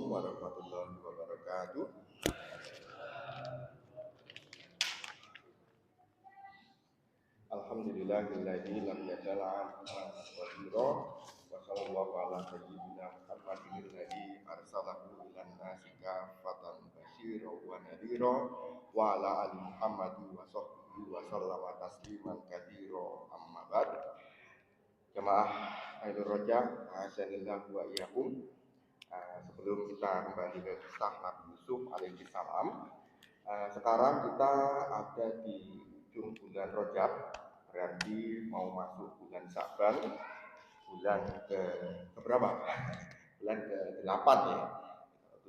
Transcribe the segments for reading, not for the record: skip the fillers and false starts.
warahmatullahi wabarakatuh. Alhamdulillahilladzi lam yaj'al 'abdan ghafira wa sallallahu ala sayyidina Muhammadin alladzi arsalahu ilan nasi kaffatan basyira wa nadhira wa ala ali Muhammadin wa sahbihi wa sallama tasliman katsira amma ba'd. Jemaah Ahlul Roja, hasanillah wa iyyakum. Sebelum kita kembali ke kisah Nabi Yusuf alaihi salam, sekarang kita ada di ujung bulan Rajab, berarti mau masuk bulan Sa'ban, bulan ke berapa? Bulan ke-8 ya.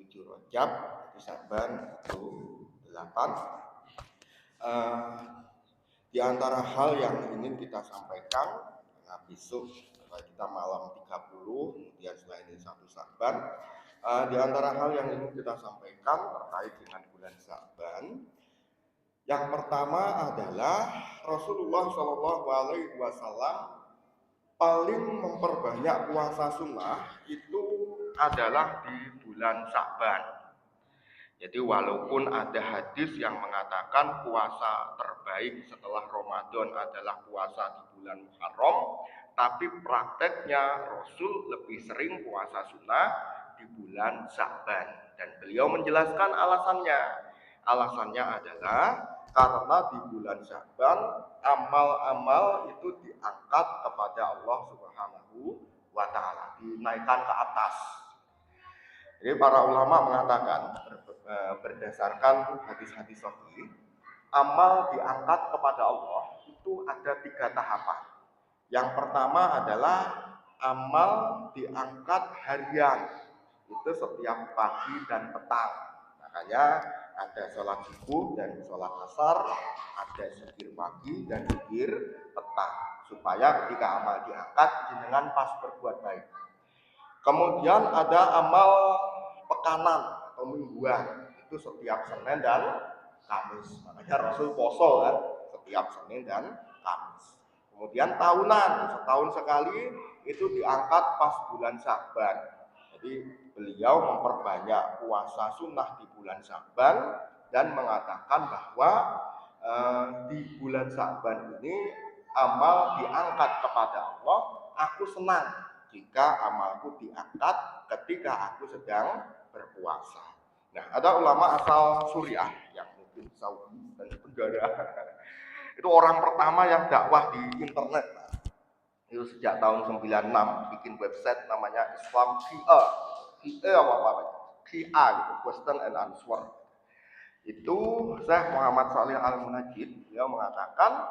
7 Rajab, di Sa'ban itu 8. Di antara hal yang ingin kita sampaikan, besok kita malam 30, kemudian setelah ini 1 Sa'ban. Di antara hal yang ingin kita sampaikan terkait dengan bulan Sa'ban, yang pertama adalah Rasulullah SAW paling memperbanyak puasa sunnah itu adalah di bulan Sa'ban. Jadi walaupun ada hadis yang mengatakan puasa terbaik setelah Ramadan adalah puasa di bulan Muharram, tapi prakteknya Rasul lebih sering puasa sunnah di bulan Sa'ban. Dan beliau menjelaskan alasannya. Alasannya adalah karena di bulan Sa'ban amal-amal itu diangkat kepada Allah Subhanahu wa Ta'ala, dinaikkan ke atas. Jadi para ulama mengatakan berdasarkan hadis-hadis sahih, amal diangkat kepada Allah itu ada 3 tahapan. Yang pertama adalah amal diangkat harian, itu setiap pagi dan petang. Makanya ada sholat subuh dan sholat asar, ada zikir pagi dan zikir petang, supaya ketika amal diangkat jenengan pas berbuat baik. Kemudian ada amal pekanan atau mingguan, itu setiap Senin dan Kamis. Makanya Rasul poso kan, setiap Senin dan Kamis. Kemudian tahunan, setahun sekali itu diangkat pas bulan Sa'ban. Jadi beliau memperbanyak puasa sunnah di bulan Sa'ban dan mengatakan bahwa di bulan Sa'ban ini amal diangkat kepada Allah. Aku senang jika amalku diangkat ketika aku sedang berpuasa. Nah, ada ulama asal Suriah yang mungkin Saudi dan negara. Itu orang pertama yang dakwah di internet. Itu sejak tahun 96 bikin website namanya Islam QA. QA apa? QA gitu, Question and Answer. Itu Syekh Muhammad Shalih Al-Munajjid, beliau mengatakan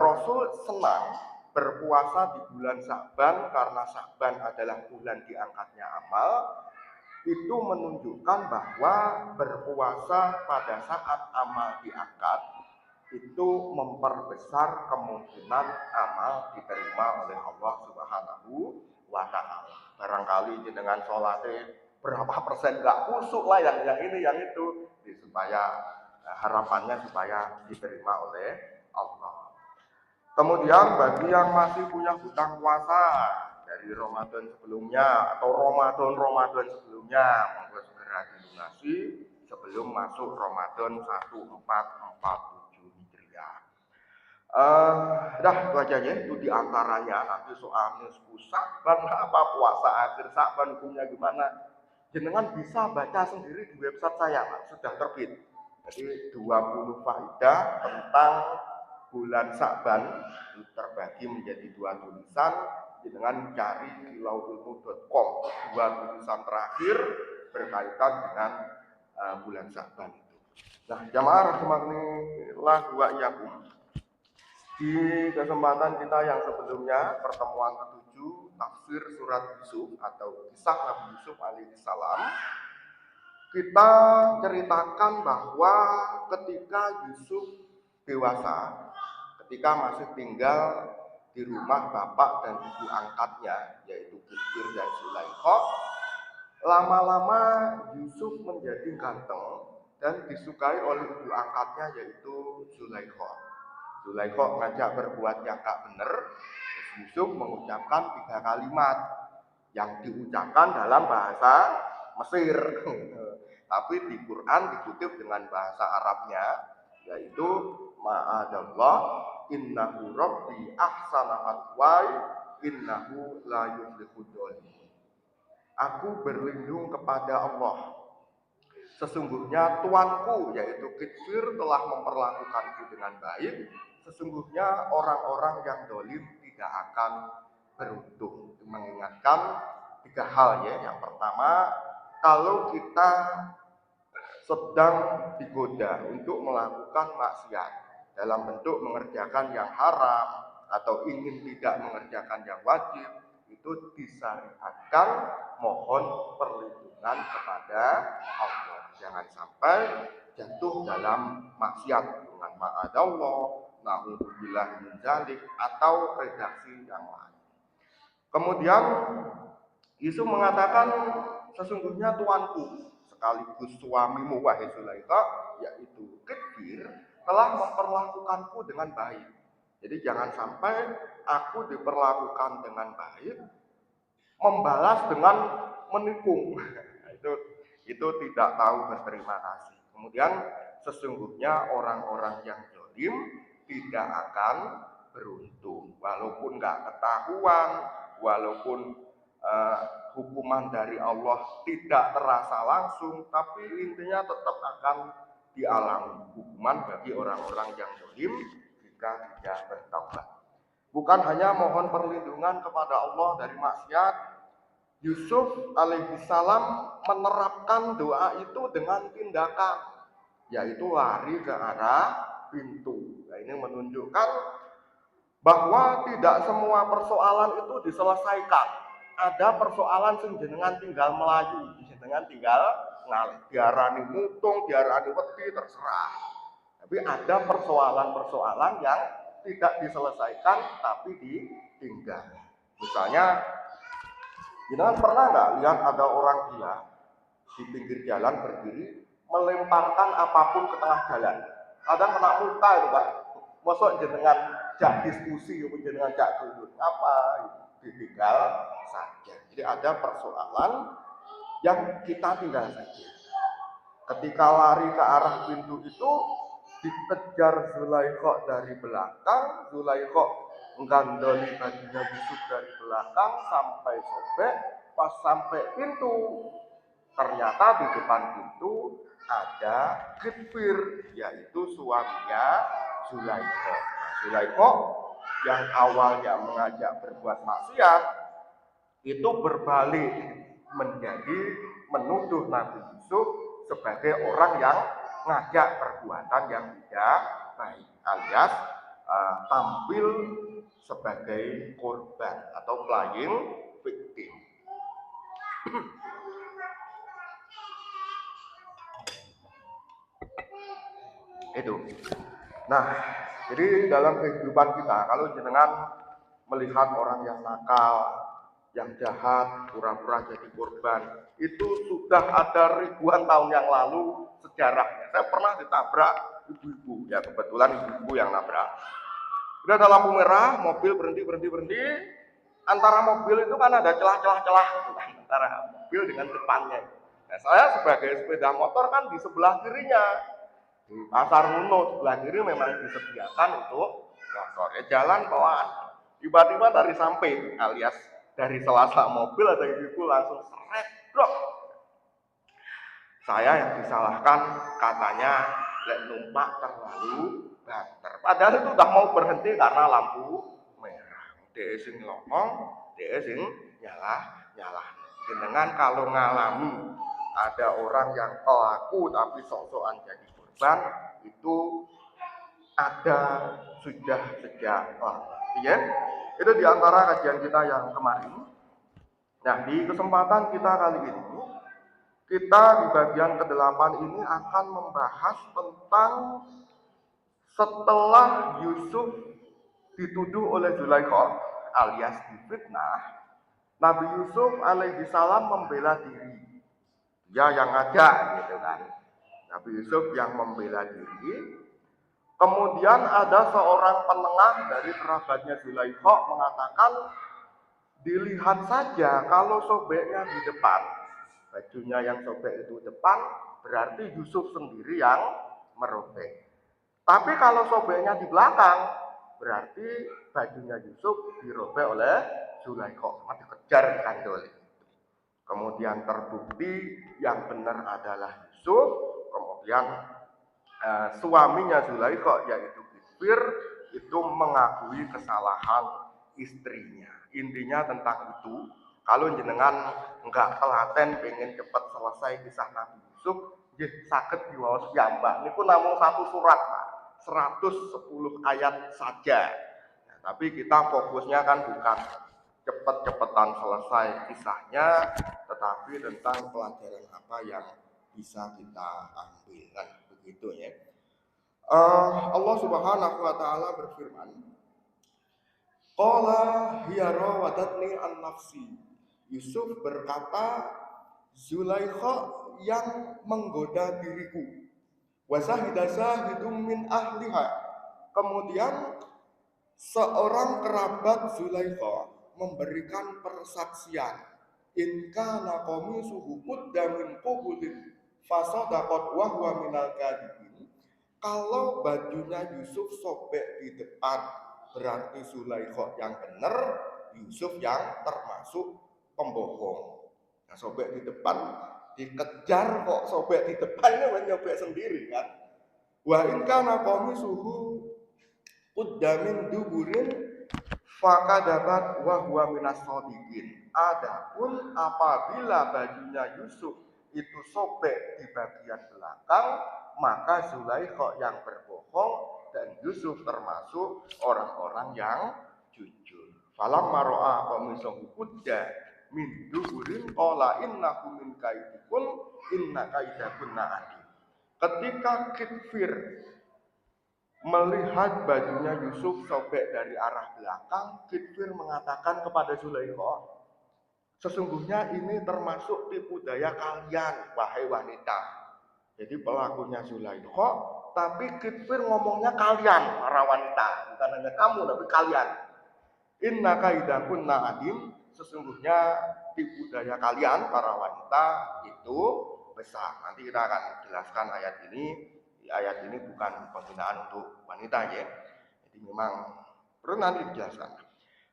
Rasul senang berpuasa di bulan Sa'ban karena Sa'ban adalah bulan diangkatnya amal. Itu menunjukkan bahwa berpuasa pada saat amal diangkat itu memperbesar kemungkinan amal diterima oleh Allah Subhanahu wa Ta'ala. Barangkali dengan sholatnya berapa persen gak kusuk lah yang ini yang itu, supaya harapannya supaya diterima oleh Allah. Kemudian bagi yang masih punya hutang puasa dari Ramadan sebelumnya atau Ramadan sebelumnya, monggo segera dilunasi sebelum masuk Ramadan 1447 Hijriah. Itu aja ya, itu diantaranya. Nanti soal nisfu Sa'ban apa puasa akhir Sa'ban hukumnya gimana, jenengan bisa baca sendiri di website saya, sudah terbit. Jadi 20 faedah tentang bulan Sa'ban terbagi menjadi 2 tulisan, dengan cari di lauilmu.com, 2 tulisan terakhir berkaitan dengan bulan Sa'ban itu. Nah, jamaah rahimakumullah wa iyyakum. Di kesempatan kita yang sebelumnya, pertemuan ke-7 tafsir surat Yusuf atau kisah Nabi Yusuf alaihi salam, kita ceritakan bahwa ketika Yusuf dewasa, ketika masih tinggal di rumah bapak dan ibu angkatnya, yaitu Kifir dan Zulaikha, lama-lama Yusuf menjadi ganteng dan disukai oleh ibu angkatnya, yaitu Zulaikha. Zulaikha ngajak berbuat yang gak bener, Yusuf mengucapkan 3 kalimat yang diucapkan dalam bahasa Mesir. Tapi di Quran dikutip dengan bahasa Arabnya, yaitu ma'adallah innahu rabbi ahsana matwai innahu la yuflihud dzalimun. Aku berlindung kepada Allah. Sesungguhnya Tuanku yaitu Kifir telah memperlakukanku dengan baik. Sesungguhnya orang-orang yang dolim tidak akan beruntung. Mengingatkan 3 hal ya. Yang pertama, kalau kita sedang digoda untuk melakukan maksiat dalam bentuk mengerjakan yang haram atau ingin tidak mengerjakan yang wajib, itu disyariatkan mohon perlindungan kepada Allah. Jangan sampai jatuh dalam maksiat dengan ma'adallah, na'udzubillah min dzalik atau redaksi yang lain. Kemudian Yusuf mengatakan sesungguhnya Tuanku sekaligus suamimu wahai Zulaikha yaitu Kifir telah memperlakukanku dengan baik. Jadi jangan sampai aku diperlakukan dengan baik membalas dengan menikung. itu tidak tahu berterima kasih. Kemudian sesungguhnya orang-orang yang zalim tidak akan beruntung walaupun nggak ketahuan, walaupun hukuman dari Allah tidak terasa langsung, tapi intinya tetap akan dialami hukuman bagi orang-orang yang zalim jika tidak bertaubat. Bukan hanya mohon perlindungan kepada Allah dari maksiat, Yusuf alaihissalam menerapkan doa itu dengan tindakan, yaitu lari ke arah pintu. Nah, ini menunjukkan bahwa tidak semua persoalan itu diselesaikan. Ada persoalan sing jenengan tinggal melayu, jenengan tinggal ngalih, diarani mutung, diarani wedi terserah. Tapi ada persoalan-persoalan yang tidak diselesaikan tapi ditinggal. Misalnya, jenengan pernah nggak lihat ada orang gila di pinggir jalan berdiri melemparkan apapun ke tengah jalan? Kadang kena muka itu Pak. Mosok jenengan jak diskusi, jenengan jak dulu apa ditinggal saja. Jadi ada persoalan yang kita tinggal saja. Ketika lari ke arah pintu itu dikejar Zulaikha dari belakang, Zulaikha menggandoli bajunya Yusuf dari belakang sampai sobek. Pas sampai pintu, ternyata di depan pintu ada Kifir, yaitu suaminya Zulaikha. Zulaikha yang awalnya mengajak berbuat maksiat itu berbalik menjadi menuduh Nabi Yusuf sebagai orang yang ngajak perbuatan yang tidak baik, alias tampil sebagai korban atau playing victim. Itu. Nah, jadi dalam kehidupan kita, kalau jenengan melihat orang yang nakal, yang jahat, pura-pura jadi korban, itu sudah ada ribuan tahun yang lalu sejarahnya. Saya pernah ditabrak ibu-ibu, ya kebetulan ibu-ibu yang nabrak. Udah ada lampu merah, mobil berhenti. Antara mobil itu kan ada celah-celah antara mobil dengan depannya. Nah, saya sebagai sepeda motor kan di sebelah kirinya. Di pasar Muno sebelah kiri memang disediakan untuk motor. Jalan bawaan. Tiba-tiba dari samping alias dari sela-sela mobil atau ibu langsung seret, drop. Saya yang disalahkan katanya lek numpak terlalu banter. Padahal itu udah mau berhenti karena lampu merah. Dia sing ngomong, dia sing nyala. Dengan kalau ngalami ada orang yang pelaku tapi sok-sokan jadi korban, itu ada sudah sejak lama. Ya, itu diantara kajian kita yang kemarin. Nah, di kesempatan kita kali ini, kita di bagian ke-8 ini akan membahas tentang setelah Yusuf dituduh oleh Zulaikha alias difitnah, Nabi Yusuf alaihissalam membela diri. Dia yang ngajak gitu kan. Nabi Yusuf yang membela diri. Kemudian ada seorang penengah dari kerabatnya Zulaikha mengatakan, dilihat saja kalau sobeknya di depan bajunya yang sobek itu depan, berarti Yusuf sendiri yang merobek. Tapi kalau sobeknya di belakang, berarti bajunya Yusuf dirobek oleh Zulaikha, dikejar dikandoli. Kemudian terbukti yang benar adalah Yusuf, kemudian suaminya Zulaikha yaitu Kifir itu mengakui kesalahan istrinya. Intinya tentang itu. Kalau jenengan enggak telaten pengen cepat selesai kisah Nabi Yusuf, nggih saged diwaos piyambak. Niku namung satu surat, Pak. 110 ayat saja. Nah, tapi kita fokusnya kan bukan cepet-cepetan selesai kisahnya, tetapi tentang pelajaran apa yang bisa kita ambil kan begitu ya. Allah Subhanahu wa taala berfirman, qala hiya rawadatni an nafsi. Yusuf berkata, Zulaikha yang menggoda diriku. Wa syahida syahidum min ahliha. Kemudian seorang kerabat Zulaikha memberikan persaksian, in kana qamisuhu qudda min qubulin fasadaqat wa huwa minal kadhibin. Kalau bajunya Yusuf sobek di depan, berarti Zulaikha yang benar, Yusuf yang termasuk pembohong. Nah, sobek di depan dikejar kok sobek di depan ini menyobek sendiri kan. Wa in kana qamisuhu qudda min duburin fakadabat wa huwa minas shadiqin. Adapun apabila bajunya Yusuf itu sobek di bagian belakang, maka Zulaikha yang berbohong dan Yusuf termasuk orang-orang yang jujur. Falamma ra'a qamisahu qudda min duburin qala innahu min kaidikun inna kaidakunna adim. Ketika Kifir melihat bajunya Yusuf sobek dari arah belakang, Kifir mengatakan kepada Zulaikha, sesungguhnya ini termasuk tipu daya kalian, wahai wanita. Jadi pelakunya Zulaikha, tapi Kifir ngomongnya kalian, para wanita, bukan hanya kamu, tapi kalian. Inna kaidakunna adim, sesungguhnya tipu daya kalian, para wanita, itu besar. Nanti kita akan jelaskan ayat ini. Ayat ini bukan penghinaan untuk wanita ya. Jadi memang perlu nanti dijelaskan.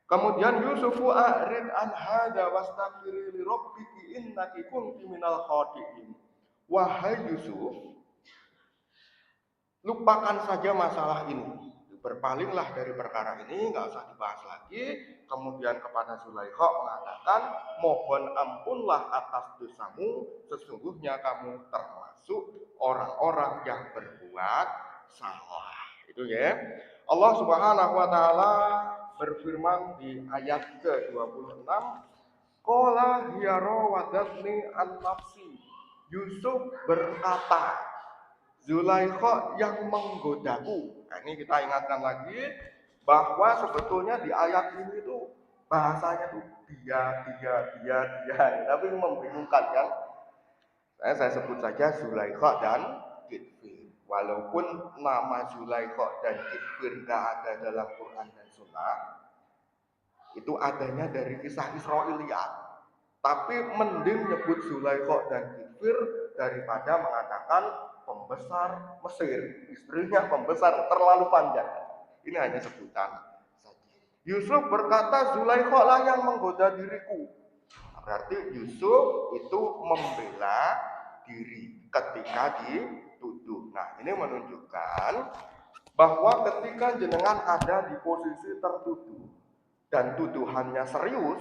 Kemudian Yusufu a'rid an hadza wastaghfiri li rabbiki innaki kunti minal khati'in. Wahai Yusuf, lupakan saja masalah ini. Berpalinglah dari perkara ini, enggak usah dibahas lagi. Kemudian kepada Zulaikha mengatakan, mohon ampunlah atas dosamu, sesungguhnya kamu termasuk orang-orang yang berbuat salah. Itu ya. Allah Subhanahu wa taala berfirman di ayat ke-26, qala hiya rawadatni an nafsi. Yusuf berkata, Zulaikha yang menggodaku. Nah, ini kita ingatkan lagi bahwa sebetulnya di ayat ini tuh bahasanya tuh dia, tapi membingungkan kan. Saya sebut saja Zulaikha dan Kifir. Walaupun nama Zulaikha dan Kifir nggak ada dalam Quran dan Sunnah, itu adanya dari kisah Israiliyat. Tapi mending nyebut Zulaikha dan Kifir daripada mengatakan pembesar Mesir, istrinya pembesar, terlalu panjang. Ini hanya sebutan saja. Yusuf berkata, Zulaikha lah yang menggoda diriku. Berarti Yusuf itu membela diri ketika dituduh. Nah, ini menunjukkan bahwa ketika jenengan ada di posisi tertuduh dan tuduhannya serius,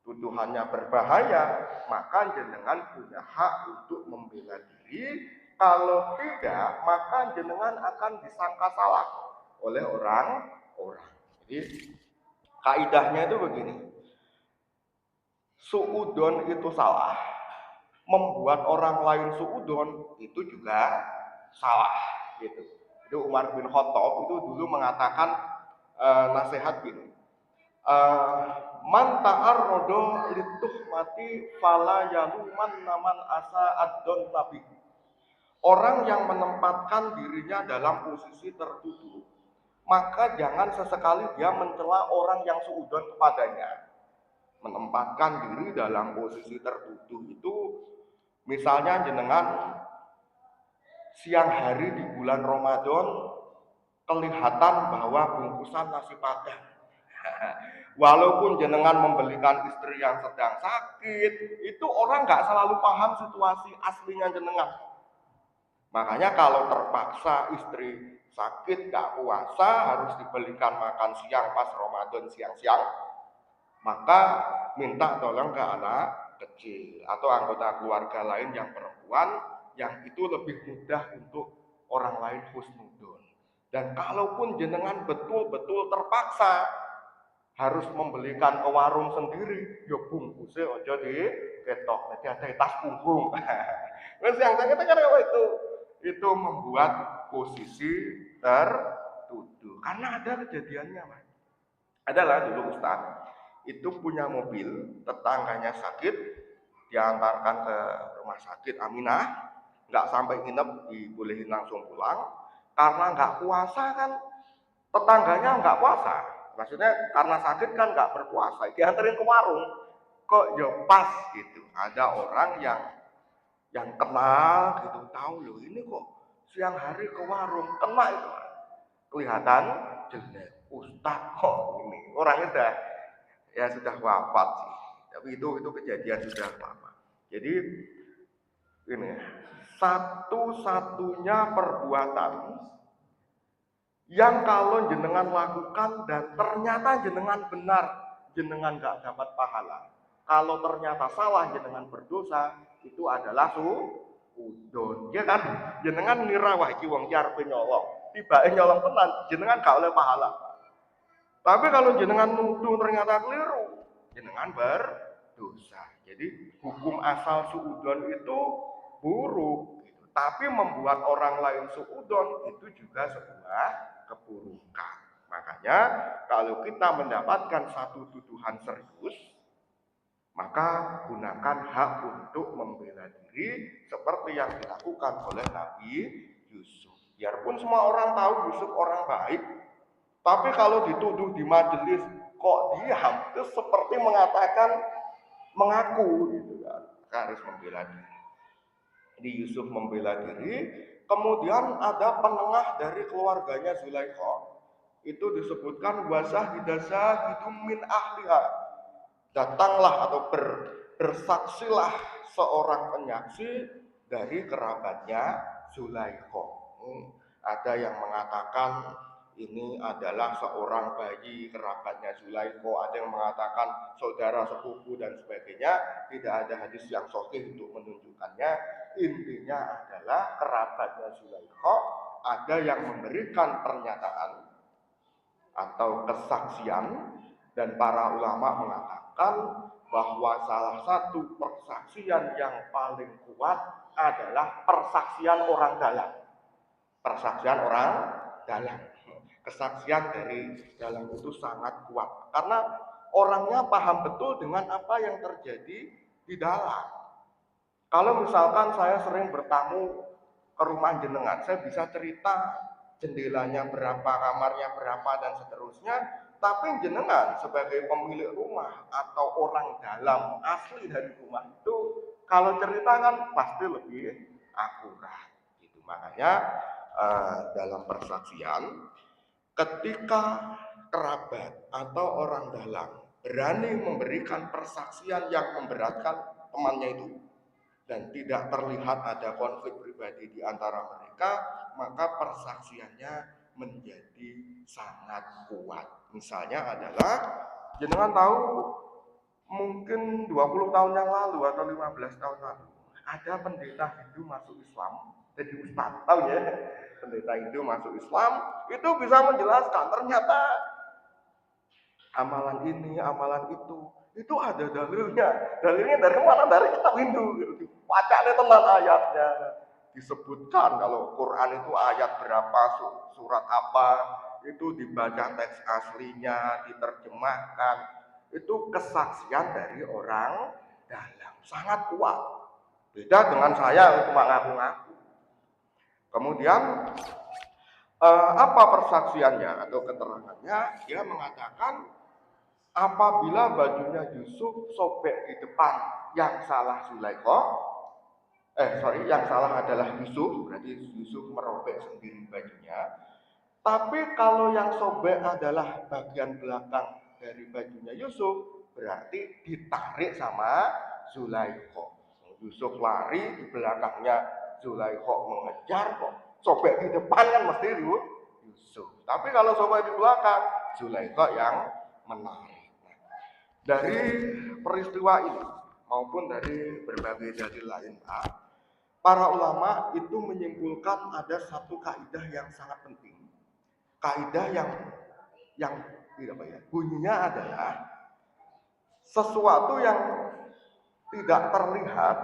tuduhannya berbahaya, maka jenengan punya hak untuk membela diri. Kalau tidak, maka jenengan akan disangka salah oleh orang-orang. Jadi kaidahnya itu begini, suudon itu salah, membuat orang lain suudon itu juga salah. Gitu. Itu Umar bin Khattab itu dulu mengatakan nasihat gini, man ta'arrodo lituh mati fala yaluman naman asa ad-don nabi. Orang yang menempatkan dirinya dalam posisi tertuduh, maka jangan sesekali dia mencela orang yang suudon kepadanya. Menempatkan diri dalam posisi tertuduh itu Misalnya jenengan siang hari di bulan Ramadan kelihatan bahwa bungkusan nasi padang. Walaupun jenengan membelikan istri yang sedang sakit, itu orang nggak selalu paham situasi aslinya jenengan. Makanya kalau terpaksa istri sakit nggak puasa harus dibelikan makan siang pas Ramadan siang-siang, maka minta tolong ke anak kecil atau anggota keluarga lain yang perempuan yang itu lebih mudah untuk orang lain husnudon. Dan kalaupun jenengan betul-betul terpaksa harus membelikan ke warung sendiri, ya bungkusnya aja di ketok, nanti ada tas punggung. Terus yang saya katakan itu membuat posisi tertuduh. Karena ada kejadiannya, Mas. Adalah dulu Ustaz itu punya mobil, tetangganya sakit, diantarkan ke rumah sakit Aminah, nggak sampai nginep, dibolehin langsung pulang, karena nggak puasa kan, tetangganya nggak puasa, maksudnya karena sakit kan nggak berpuasa, dianterin ke warung, kok ya pas gitu, ada orang yang kenal gitu, tahu loh ini kok siang hari ke warung, kena itu, kelihatan jelek, Ustaz kok ini, orangnya sudah wafat sih, tapi itu kejadian sudah lama. Jadi ini satu-satunya perbuatan yang kalau jenengan lakukan dan ternyata jenengan benar, jenengan nggak dapat pahala. Kalau ternyata salah, jenengan berdosa, itu adalah suudon. Ya kan? Jenengan ngira wah iki wong arep nyolong. Tibake nyolong tenan, jenengan gak oleh pahala. Tapi kalau jenengan nuduh ternyata keliru, jenengan berdosa. Jadi hukum asal suudon itu buruk, gitu. Tapi membuat orang lain suudon itu juga sebuah keburukan. Makanya kalau kita mendapatkan satu tuduhan serius, maka gunakan hak untuk membela diri seperti yang dilakukan oleh Nabi Yusuf. Biarpun semua orang tahu Yusuf orang baik, tapi kalau dituduh di majelis kok diam, itu seperti mengatakan mengaku gitu kan. Harus membela diri. Ini Yusuf membela diri, kemudian ada penengah dari keluarganya Zulaikha. Itu disebutkan wasah hidasah hidum min ahliha. Datanglah atau bersaksilah seorang penyaksi dari kerabatnya Zulaikha. Ada yang mengatakan ini adalah seorang bayi kerabatnya Zulaikha, ada yang mengatakan saudara sepupu dan sebagainya. Tidak ada hadis yang sahih untuk menunjukkannya. Intinya adalah kerabatnya Zulaikha ada yang memberikan pernyataan atau kesaksian, dan para ulama mengatakan bahwa salah satu persaksian yang paling kuat adalah persaksian orang dalam. Persaksian orang dalam. Kesaksian dari dalam itu sangat kuat karena orangnya paham betul dengan apa yang terjadi di dalam. Kalau misalkan saya sering bertamu ke rumah jenengan, saya bisa cerita jendelanya berapa, kamarnya berapa, dan seterusnya. Tapi jenengan sebagai pemilik rumah atau orang dalam asli dari rumah itu, kalau cerita kan pasti lebih akurat. Gitu. Makanya dalam persaksian, ketika kerabat atau orang dalam berani memberikan persaksian yang memberatkan temannya itu, dan tidak terlihat ada konflik pribadi di antara mereka, maka persaksiannya menjadi sangat kuat. Misalnya adalah, jenengan tahu mungkin 20 tahun yang lalu atau 15 tahun lalu, ada pendeta Hindu masuk Islam, jadi ustaz, tahu ya? Pendeta Hindu masuk Islam, itu bisa menjelaskan ternyata amalan ini, amalan itu ada dalilnya. Dalilnya dari mana? Dari kitab Hindu. Bacanya teman ayatnya. Disebutkan kalau Quran itu ayat berapa, surat apa, itu dibaca teks aslinya, diterjemahkan. Itu kesaksian dari orang dalam. Sangat kuat. Beda dengan saya cuma ngaku-ngaku. Kemudian apa persaksiannya atau keterangannya? Dia mengatakan apabila bajunya Yusuf sobek di depan yang salah Zulaikha, yang salah adalah Yusuf, berarti Yusuf merobek sendiri bajunya. Tapi kalau yang sobek adalah bagian belakang dari bajunya Yusuf, berarti ditarik sama Zulaikha. Yusuf lari, di belakangnya Zulaikha mengejar, kok sobek di depan kan mesti Yusuf. Tapi kalau sobek di belakang, Zulaikha yang menarik. Dari peristiwa ini maupun dari berbagai dalil lain, para ulama itu menyimpulkan ada satu kaidah yang sangat penting. Kaidah yang apa ya? Bunyinya adalah sesuatu yang tidak terlihat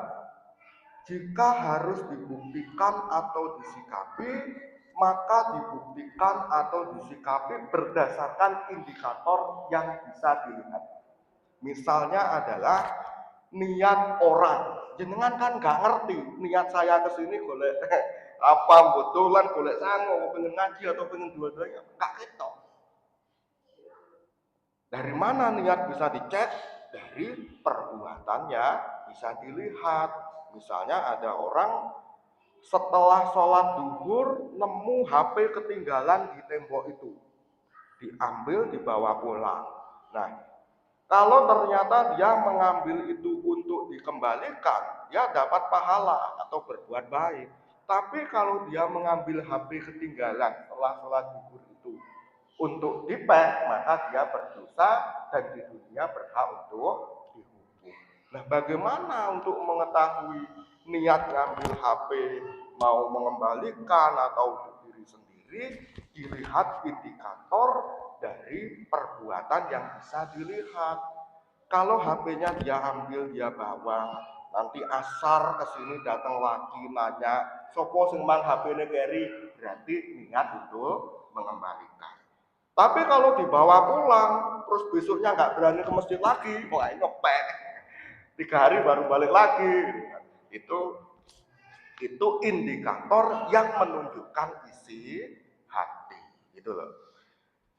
jika harus dibuktikan atau disikapi, maka dibuktikan atau disikapi berdasarkan indikator yang bisa dilihat. Misalnya adalah niat orang. Jenengan kan nggak ngerti niat saya kesini golek apa betulan golek sangu, pengen ngaji atau pengen dua-duanya, nggak ketok. Dari mana niat bisa dicek? Dari perbuatannya bisa dilihat. Misalnya ada orang setelah sholat duhur nemu HP ketinggalan di tembok itu, diambil dibawa pulang. Nah, kalau ternyata dia mengambil itu untuk dikembalikan, dia dapat pahala atau berbuat baik. Tapi kalau dia mengambil HP ketinggalan setelah sholat duhur itu untuk dipek, maka dia berdosa dan di dunia berhak untuk dihukum. Nah, bagaimana untuk mengetahui niat ngambil HP mau mengembalikan atau untuk diri sendiri? Dilihat indikator dari perbuatan yang bisa dilihat. Kalau HP-nya dia ambil, dia bawa, nanti asar kesini datang lagi nanya, sopo sing mang HP-ne keri, berarti niat untuk mengembalikan. Tapi kalau dibawa pulang, terus besoknya nggak berani ke masjid lagi, wah ini ngepek. 3 hari baru balik lagi. Itu indikator yang menunjukkan isi hati, gitu loh.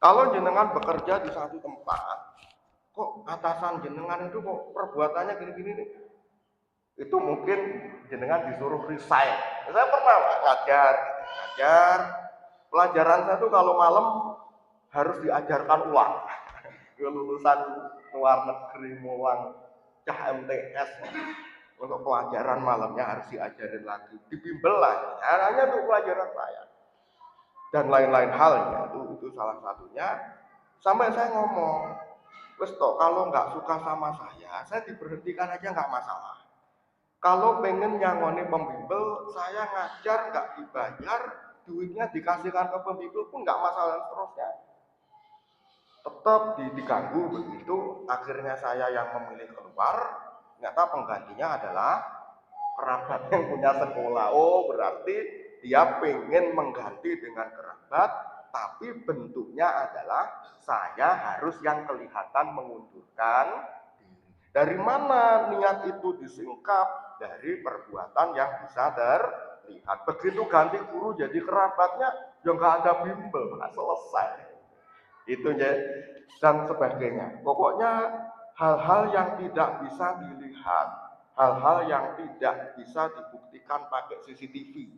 Kalau jenengan bekerja di satu tempat, kok atasan jenengan itu kok perbuatannya gini-gini nih, itu mungkin jenengan disuruh resign. Saya pernah ngajar, pelajaran saya tuh kalau malam harus diajarkan ulang. Lulusan luar negeri mulang MTS untuk pelajaran malamnya harus diajarin lagi, dibimbel lagi. Hanya untuk pelajaran saya dan lain-lain halnya, itu salah satunya. Sampai saya ngomong, wes toh kalau nggak suka sama saya diberhentikan aja nggak masalah. Kalau pengen nyangoni pembimbel, saya ngajar nggak dibayar, duitnya dikasihkan ke pembimbel pun nggak masalah seterusnya. Tetap diganggu begitu, akhirnya saya yang memilih keluar. Ternyata penggantinya adalah kerabat yang punya sekolah. Oh, berarti dia pengen mengganti dengan kerabat, tapi bentuknya adalah saya harus yang kelihatan mengundurkan diri. Dari mana niat itu disingkap? Dari perbuatan yang bisa terlihat. Begitu ganti guru jadi kerabatnya, ya nggak ada bimbel, selesai. Itu ya, dan sebagainya. Pokoknya hal-hal yang tidak bisa dilihat, hal-hal yang tidak bisa dibuktikan pakai CCTV,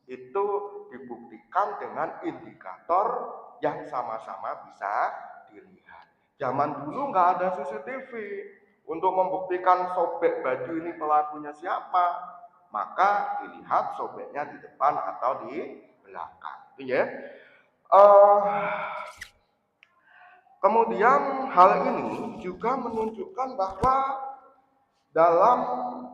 itu dibuktikan dengan indikator yang sama-sama bisa dilihat. Zaman dulu nggak ada CCTV untuk membuktikan sobek baju ini pelakunya siapa, maka dilihat sobeknya di depan atau di belakang. Itu ya. Kemudian hal ini juga menunjukkan bahwa dalam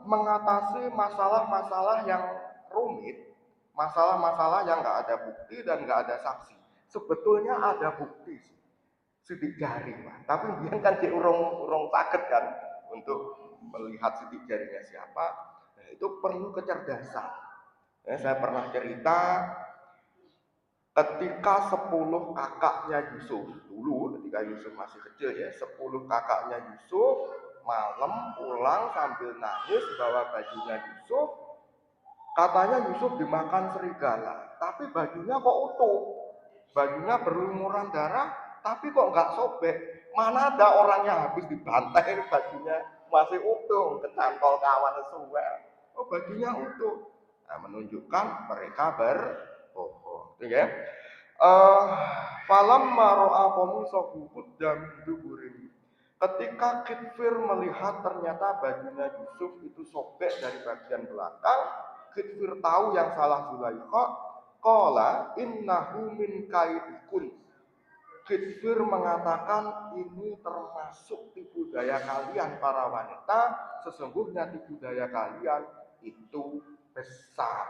mengatasi masalah-masalah yang rumit, masalah-masalah yang nggak ada bukti dan nggak ada saksi, sebetulnya ada bukti sih, sidik jari, Pak. Tapi dia kan di urung sakit kan untuk melihat sidik jarinya siapa. Nah, itu perlu kecerdasan. Saya pernah cerita ketika 10 kakaknya Yusuf, dulu ketika Yusuf masih kecil ya, 10 kakaknya Yusuf malam pulang sambil nangis bawa bajunya Yusuf, katanya Yusuf dimakan serigala, tapi bajunya kok utuh, bajunya berlumuran darah, tapi kok nggak sobek. Mana ada orang yang habis dibantai bajunya masih utuh, kecantol kawan suwe. Oh, bajunya utuh. Nah, menunjukkan mereka berbohong. Ya. Falam maro'a qamisahu qudda min duburin. Ketika Kitfir melihat ternyata bajunya Yusuf itu sobek dari bagian belakang, Kitfir tahu yang salah Zulaikha. Qala innahu min kaidikun. Kitfir mengatakan ini termasuk tipu daya kalian para wanita. Sesungguhnya tipu daya kalian itu besar.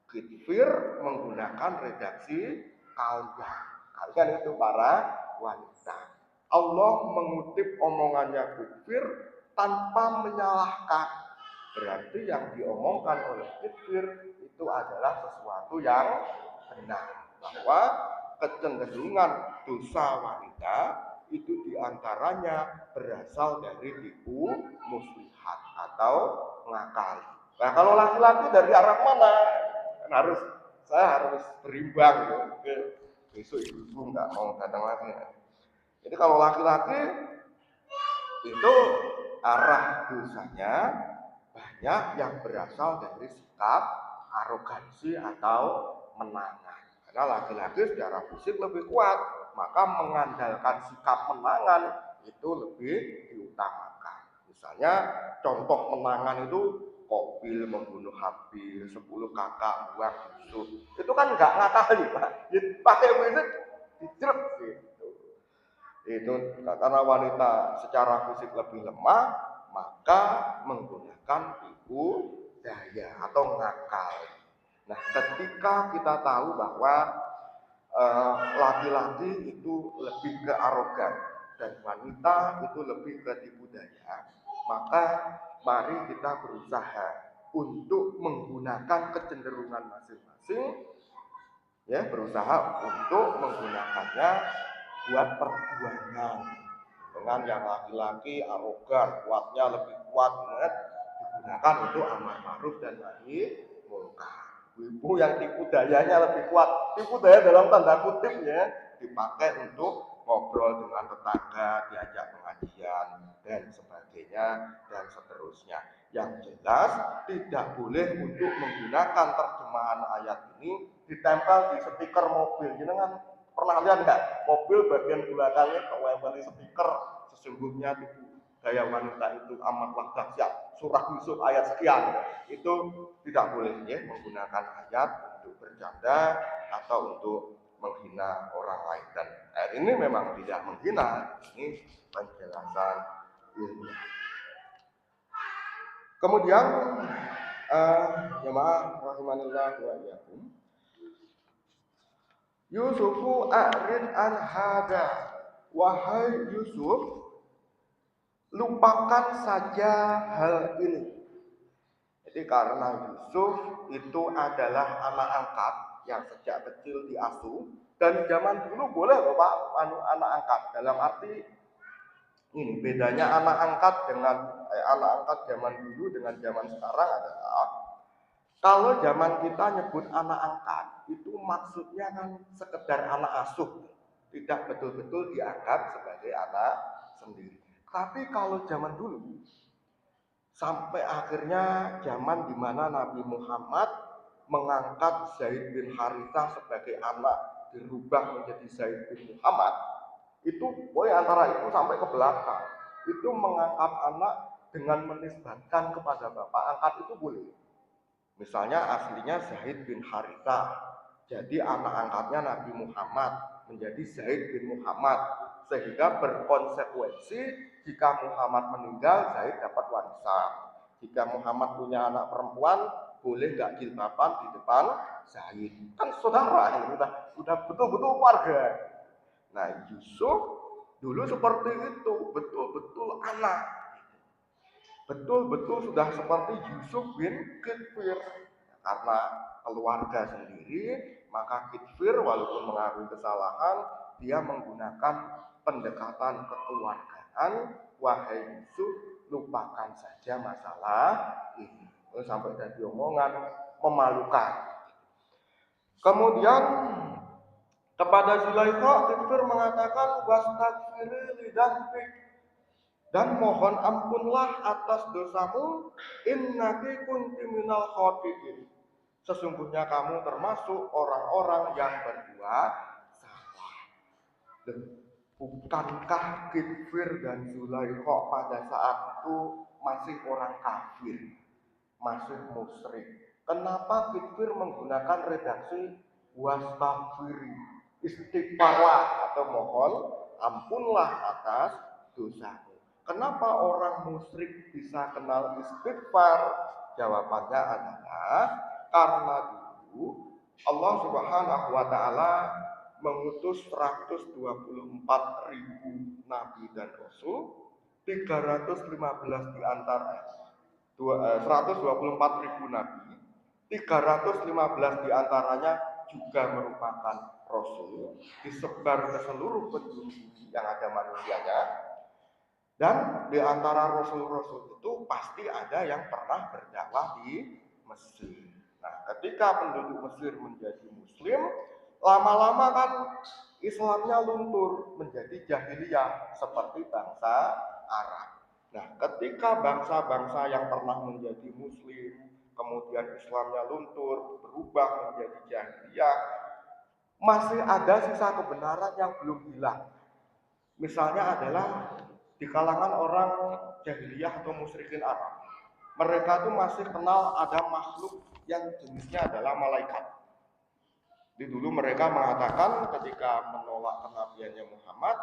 Kitfir menggunakan redaksi kalian. Kalian itu para wanita. Allah mengutip omongannya Kitfir tanpa menyalahkan. Berarti yang diomongkan oleh Kitfir itu adalah sesuatu yang benar. Bahwa kecenderungan dosa wanita itu diantaranya berasal dari tipu muslihat atau ngakali. Nah, kalau laki-laki dari arah mana? Saya harus berimbang gitu. Besok ibu nggak mau datang lagi. Jadi kalau laki-laki itu arah dosanya banyak yang berasal dari sikap arogansi atau menangan. Karena laki-laki secara fisik lebih kuat, maka mengandalkan sikap menangan itu lebih diutamakan. Misalnya contoh menangan itu Qabil membunuh Habil, 10 kakak buang Yusuf. Itu kan nggak ngakali, Pak. Pakai fisik dijerek gitu. Itu karena wanita secara fisik lebih lemah, maka menggunakan tipu daya atau ngakal. Nah, ketika kita tahu bahwa laki-laki itu lebih ke arogan dan wanita itu lebih ke tipu daya, maka mari kita berusaha untuk menggunakan kecenderungan masing-masing, ya, berusaha untuk menggunakannya buat perjuangan. Dengan yang laki-laki arogan, kuatnya lebih kuat banget, digunakan untuk amar ma'ruf dan nahi munkar. Ibu yang tipu dayanya lebih kuat, tipu daya dalam tanda kutip ya, dipakai untuk ngobrol dengan tetangga, diajak pengajian dan sebagainya dan seterusnya. Yang jelas tidak boleh untuk menggunakan terjemahan ayat ini ditempel di stiker mobil. Jangan pernah lihat nggak mobil bagian belakangnya kewempeli stiker sesungguhnya tipu daya wanita itu amatlah dahsyat, surah Yusuf ayat sekian. Itu tidak boleh ya menggunakan ayat untuk bercanda atau untuk menghina orang lain. Dan ayat ini memang tidak menghina, ini penjelasan ilmiah. Kemudian jemaah rahimanillah wa iyyakum, Yusufu a'rid an hada. Wahai Yusuf, lupakan saja hal ini. Jadi karena Yusuf itu adalah anak angkat yang sejak kecil diasuh, dan zaman dulu boleh loh Pak anak angkat, dalam arti ini bedanya anak angkat dengan anak angkat zaman dulu dengan zaman sekarang adalah kalau zaman kita nyebut anak angkat itu maksudnya kan sekedar anak asuh, tidak betul-betul dianggap sebagai anak sendiri. Tapi kalau zaman dulu sampai akhirnya zaman di mana Nabi Muhammad mengangkat Zaid bin Harithah sebagai anak, dirubah menjadi Zaid bin Muhammad, itu boleh antara itu sampai ke belakang. Itu mengangkat anak dengan menisbatkan kepada bapak angkat itu boleh. Misalnya aslinya Zaid bin Harithah, jadi anak angkatnya Nabi Muhammad menjadi Zaid bin Muhammad, sehingga berkonsekuensi jika Muhammad meninggal Zaid dapat warisan. Jika Muhammad punya anak perempuan, boleh nggak jilbaban di depan Zaid, kan saudara ini udah betul-betul keluarga. Nah Yusuf dulu seperti itu, betul-betul anak, betul-betul sudah seperti Yusuf bin Kitfir. Karena keluarga sendiri, maka Kitfir walaupun mengakui kesalahan, dia menggunakan pendekatan kekeluargaan. Wahai Yusuf, lupakan saja masalah ini. Sampai tadi omongan memalukan. Kemudian kepada Zulaikha, Kitfir mengatakan wastagfiri lidzambik. dan mohon ampunlah atas dosamu, innaki kunti minal khotiin. Sesungguhnya kamu termasuk orang-orang yang berbuat salah. Dan bukankah Kifir dan Zulaikha pada saat itu masih orang kafir, masih musyrik? Kenapa Kifir menggunakan redaksi wastaghfiri, istighfarlah atau mohon ampunlah atas dosamu? Kenapa orang musyrik bisa kenal istighfar? Jawabannya adalah karena dulu Allah Subhanahu wa taala mengutus 124.000 nabi dan rasul, 315 di antara 124.000 nabi, 315 di antaranya juga merupakan rasul, disebar ke seluruh penjuru bumi yang ada manusianya. Dan di antara rasul-rasul itu pasti ada yang pernah berdakwah di Mesir. Nah, ketika penduduk Mesir menjadi Muslim, lama-lama kan Islamnya luntur menjadi jahiliyah seperti bangsa Arab. Nah, ketika bangsa-bangsa yang pernah menjadi Muslim, kemudian Islamnya luntur, berubah menjadi jahiliyah, masih ada sisa kebenaran yang belum hilang. Misalnya adalah di kalangan orang jahiliyah atau musyrikin Arab, mereka tuh masih kenal ada makhluk yang jenisnya adalah malaikat. Di dulu mereka mengatakan ketika menolak kenabiannya Muhammad,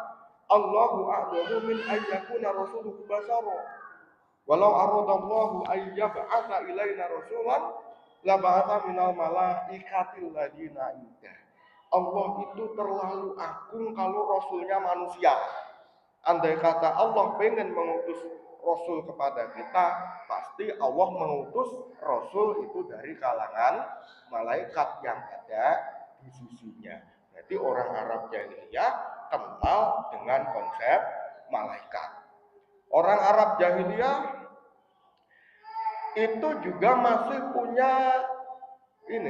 Allahu a'lamu min ayyakuna rasuluhu basara. Walau aradallahu ayyab'atsa ilaina rasulan la ba'atsa minal malaikatil ladina indah. Allah itu terlalu agung kalau rasulnya manusia. Andai kata Allah pengen mengutus rasul kepada kita, pasti Allah mengutus rasul itu dari kalangan malaikat yang ada di sisinya. Jadi orang Arab jahiliyah kenal dengan konsep malaikat. Orang Arab jahiliyah itu juga masih punya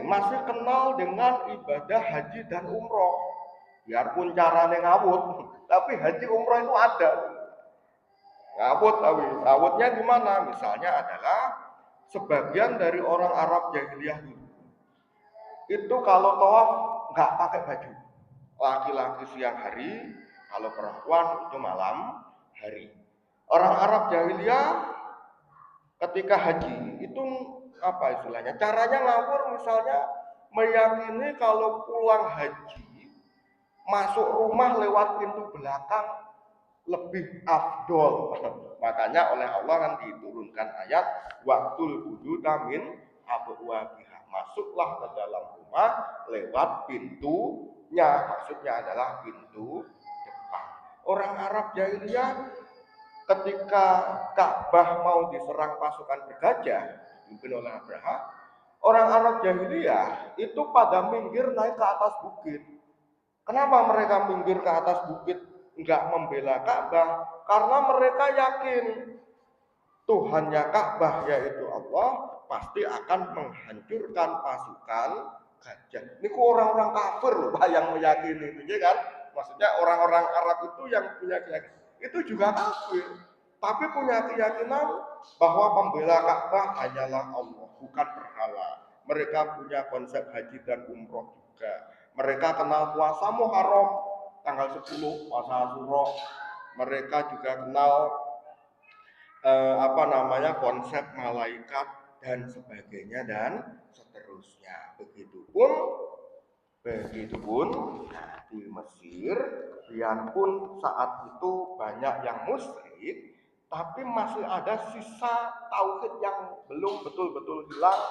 masih kenal dengan ibadah haji dan umroh. Biarpun caranya ngawut, tapi haji umroh itu ada. Ngawut, ngawutnya di mana? Misalnya adalah sebagian dari orang Arab jahiliyah dulu itu kalau tawaf nggak pakai baju. Laki-laki siang hari, kalau perempuan itu malam hari. Orang Arab jahiliyah ketika haji itu apa istilahnya? Caranya ngawur misalnya meyakini kalau pulang haji masuk rumah lewat pintu belakang lebih afdol. Makanya oleh Allah kan diturunkan ayat waqtul buyuta min abwabiha. Masuklah ke dalam rumah lewat pintunya. Maksudnya adalah pintu depan. Orang Arab jahiliyah ketika Ka'bah mau diserang pasukan bergajah dipimpin oleh Abraha, orang Arab jahiliyah itu pada minggir naik ke atas bukit. Kenapa mereka minggir ke atas bukit enggak membela Ka'bah? Karena mereka yakin Tuhannya Ka'bah yaitu Allah pasti akan menghancurkan pasukan gajah. Ini kok orang-orang kafir loh yang meyakini itu, ya kan? Maksudnya orang-orang Arab itu yang punya keyakinan itu juga kafir, tapi punya keyakinan bahwa pembela Ka'bah hanyalah Allah, bukan berhala. Mereka punya konsep haji dan umroh juga. Mereka kenal puasa Muharram tanggal 10, puasa Asyura. Mereka juga kenal konsep malaikat dan sebagainya dan seterusnya. Begitupun di Mesir, biarpun saat itu banyak yang musyrik, tapi masih ada sisa tauhid yang belum betul-betul hilang,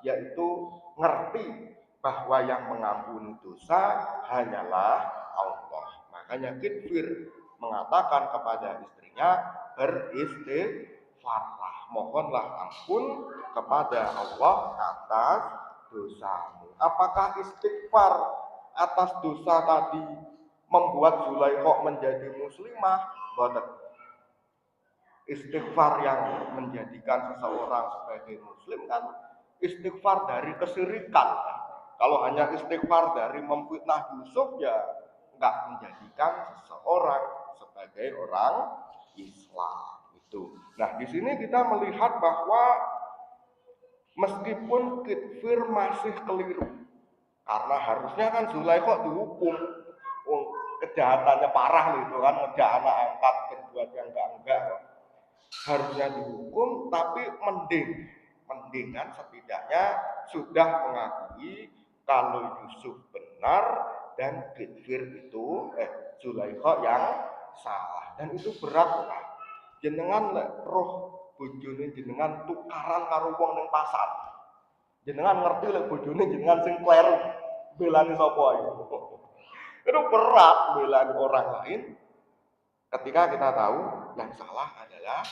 yaitu ngerti bahwa yang mengampuni dosa hanyalah Allah. Makanya Kifir mengatakan kepada istrinya, beristighfarlah, mohonlah ampun kepada Allah atas dosamu. Apakah istighfar atas dosa tadi membuat Zulaikha menjadi muslimah? Betul. Istighfar yang menjadikan seseorang sebagai muslim kan istighfar dari kesyirikan. Kalau hanya istighfar dari memfitnah Yusuf, ya nggak menjadikan seseorang sebagai orang Islam. Tuh. Nah, di sini kita melihat bahwa meskipun Kitfir masih keliru, karena harusnya kan Zulaikha dihukum, kejahatannya parah gitu kan, ngejak anak angkat, berbuat yang enggak, harusnya dihukum, tapi mending kan setidaknya sudah mengakui kalau Yusuf benar dan Kitfir itu Zulaikha yang salah, dan itu berat kan. Jenengan roh bojone jenengan tukaran karo wong ning pasar. Jenengan ngerti lek bojone jenengan sing kleru. Belani sapa ae. Itu berat belani orang lain ketika kita tahu yang salah adalah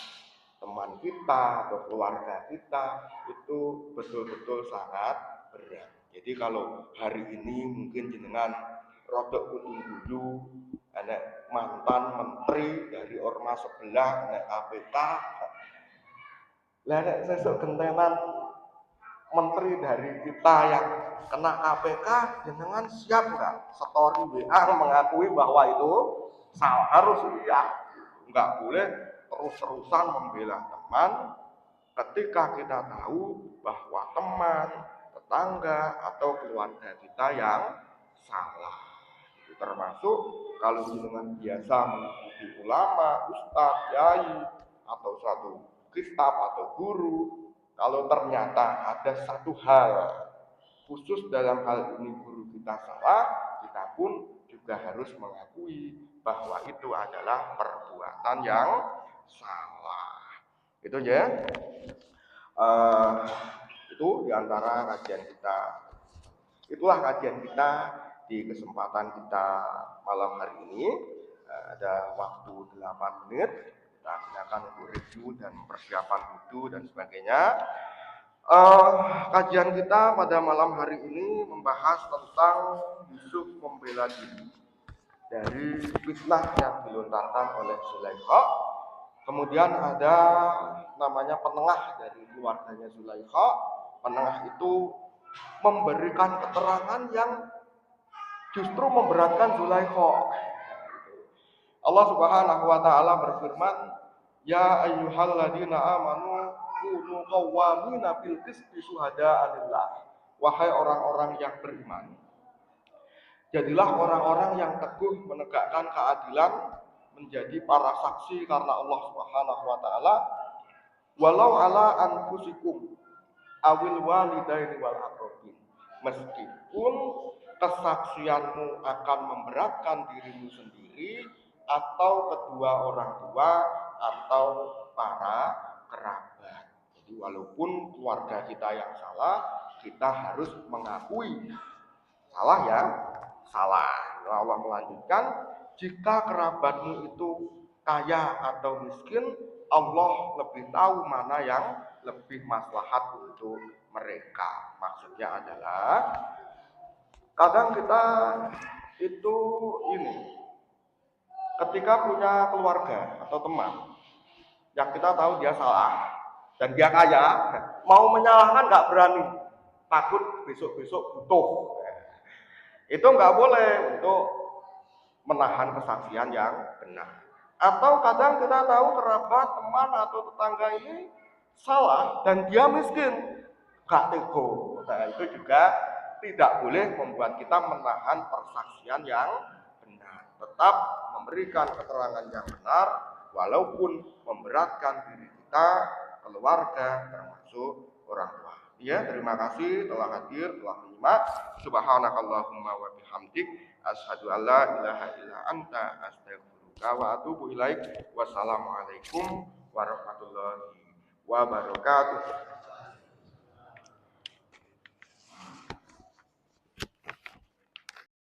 teman kita atau keluarga kita, itu betul-betul sangat berat. Jadi kalau hari ini mungkin jenengan rodok kudu-kudu anak mantan menteri dari ormas sebelah, anak KPK, lah nek sesuk gentenan menteri dari kita yang kena KPK, jenengan siap nggak story WA mengakui bahwa itu salah? Harus iya, nggak boleh terus-terusan membela teman ketika kita tahu bahwa teman, tetangga atau keluarga kita yang salah. Itu termasuk kalau jenengan biasa mengikuti ulama, ustadz, yai atau satu kitab atau guru, kalau ternyata ada satu hal khusus dalam hal ini guru kita salah, kita pun juga harus mengakui bahwa itu adalah perbuatan yang salah. Itu ya. Itu diantara kajian kita. Itulah kajian kita di kesempatan kita malam hari ini. Ada waktu 8 menit. Kita gunakan untuk review dan persiapan wudhu dan sebagainya. Kajian kita pada malam hari ini membahas tentang Yusuf membela diri dari fitnah yang dilontarkan oleh Zulaikha. Kemudian ada namanya penengah dari keluarganya Zulaikha. Penengah itu memberikan keterangan yang justru memberatkan Zulaikha. Allah Subhanahu wa taala berfirman, "Ya ayyuhalladzina amanu kunu qawwamina bil qisti syuhada'a lillah." Wahai orang-orang yang beriman, jadilah orang-orang yang teguh menegakkan keadilan, menjadi para saksi karena Allah Subhanahu wa taala, walau ala anfusikum awil walidaini wal aqrabin. Meskipun kesaksianmu akan memberatkan dirimu sendiri atau kedua orang tua atau para kerabat. Jadi walaupun keluarga kita yang salah, kita harus mengakui salah ya, salah. Allah melanjutkan, jika kerabatmu itu kaya atau miskin, Allah lebih tahu mana yang lebih maslahat untuk mereka. Maksudnya adalah kadang kita itu ini, ketika punya keluarga atau teman yang kita tahu dia salah dan dia kaya, mau menyalahkan nggak berani, takut besok-besok butuh. Itu nggak boleh untuk menahan kesaksian yang benar. Atau kadang kita tahu kerabat, teman atau tetangga ini salah dan dia miskin, gak tego. Nah, itu juga tidak boleh membuat kita menahan persaksian yang benar. Tetap memberikan keterangan yang benar walaupun memberatkan diri kita, keluarga, termasuk orang tua. Ya, terima kasih telah hadir, telah menyimak. Subhanakallahumma wa bihamdik, asyhadu an la ilaha illa anta, astaghfiruka wa atubu ilaik. Wassalamualaikum warahmatullahi wabarakatuh.